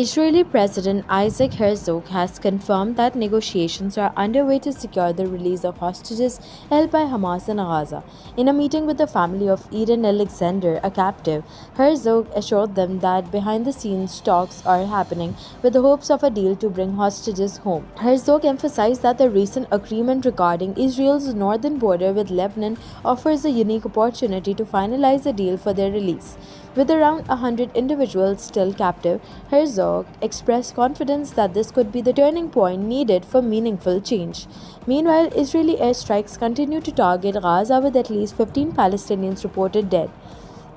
Israeli President Isaac Herzog has confirmed that negotiations are underway to secure the release of hostages held by Hamas in Gaza. In a meeting with the family of Eden Alexander, a captive, Herzog assured them that behind the scenes talks are happening with the hopes of a deal to bring hostages home. Herzog emphasized that the recent agreement regarding Israel's northern border with Lebanon offers a unique opportunity to finalize a deal for their release. With around 100 individuals still captive, Herzog expressed confidence that this could be the turning point needed for meaningful change. Meanwhile, Israeli airstrikes continue to target Gaza with at least 15 Palestinians reported dead.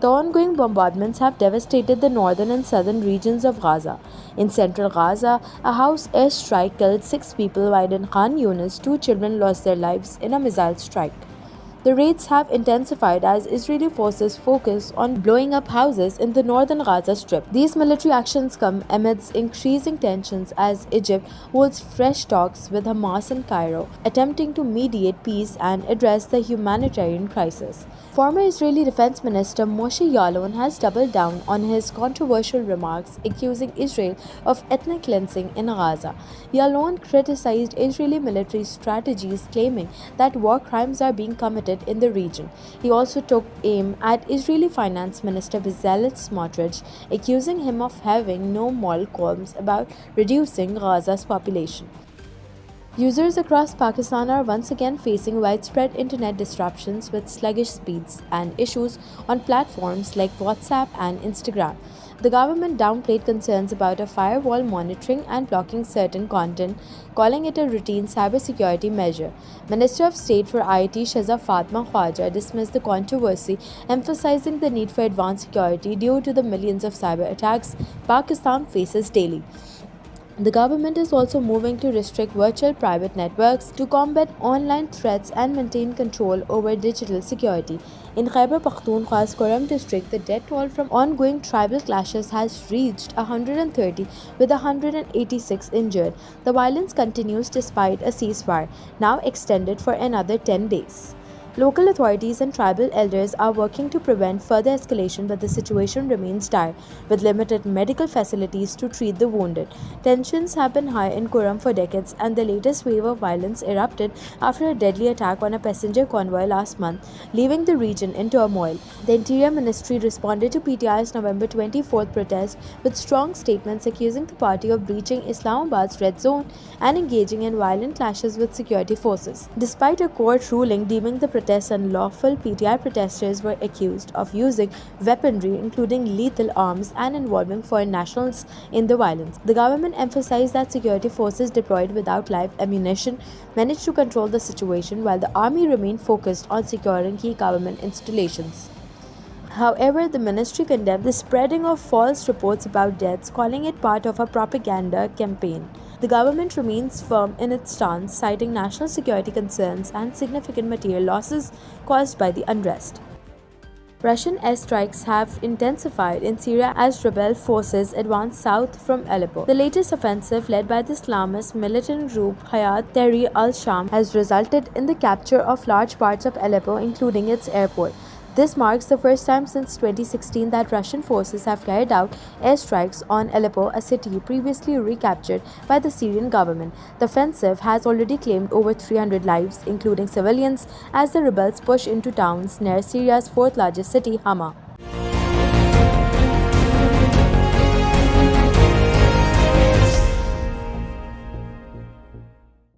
The ongoing bombardments have devastated the northern and southern regions of Gaza. In central Gaza, a house airstrike killed 6 people, while in Khan Yunis, 2 children lost their lives in a missile strike. The raids have intensified as Israeli forces focus on blowing up houses in the northern Gaza Strip. These military actions come amidst increasing tensions as Egypt holds fresh talks with Hamas in Cairo, attempting to mediate peace and address the humanitarian crisis. Former Israeli Defense Minister Moshe Yaalon has doubled down on his controversial remarks accusing Israel of ethnic cleansing in Gaza. Yaalon criticized Israeli military strategies, claiming that war crimes are being committed in the region. He also took aim at Israeli Finance Minister Bezalel Smotrich, accusing him of having no moral qualms about reducing Gaza's population. Users across Pakistan are once again facing widespread internet disruptions with sluggish speeds and issues on platforms like WhatsApp and Instagram. The government downplayed concerns about a firewall monitoring and blocking certain content, calling it a routine cybersecurity measure. Minister of State for IT Shahzad Fatma Khwaja dismissed the controversy, emphasizing the need for advanced security due to the millions of cyber attacks Pakistan faces daily. The government is also moving to restrict virtual private networks to combat online threats and maintain control over digital security. In Khyber Pakhtunkhwa's Kurram district, the death toll from ongoing tribal clashes has reached 130, with 186 injured. The violence continues despite a ceasefire, now extended for another 10 days. Local authorities and tribal elders are working to prevent further escalation, but the situation remains dire, with limited medical facilities to treat the wounded. Tensions have been high in Kurram for decades, and the latest wave of violence erupted after a deadly attack on a passenger convoy last month, leaving the region in turmoil. The Interior Ministry responded to PTI's November 24th protest with strong statements accusing the party of breaching Islamabad's red zone and engaging in violent clashes with security forces. Despite a court ruling deeming the protests unlawful, PTI protesters were accused of using weaponry, including lethal arms, and involving foreign nationals in the violence. The government emphasized that security forces deployed without live ammunition managed to control the situation, while the army remained focused on securing key government installations. However, the ministry condemned the spreading of false reports about deaths, calling it part of a propaganda campaign. The government remains firm in its stance, citing national security concerns and significant material losses caused by the unrest. Russian airstrikes have intensified in Syria as rebel forces advance south from Aleppo. The latest offensive, led by the Islamist militant group Hayat Tahrir al-Sham, has resulted in the capture of large parts of Aleppo, including its airport. This marks the first time since 2016 that Russian forces have carried out airstrikes on Aleppo, a city previously recaptured by the Syrian government. The offensive has already claimed over 300 lives, including civilians, as the rebels push into towns near Syria's fourth largest city, Hama.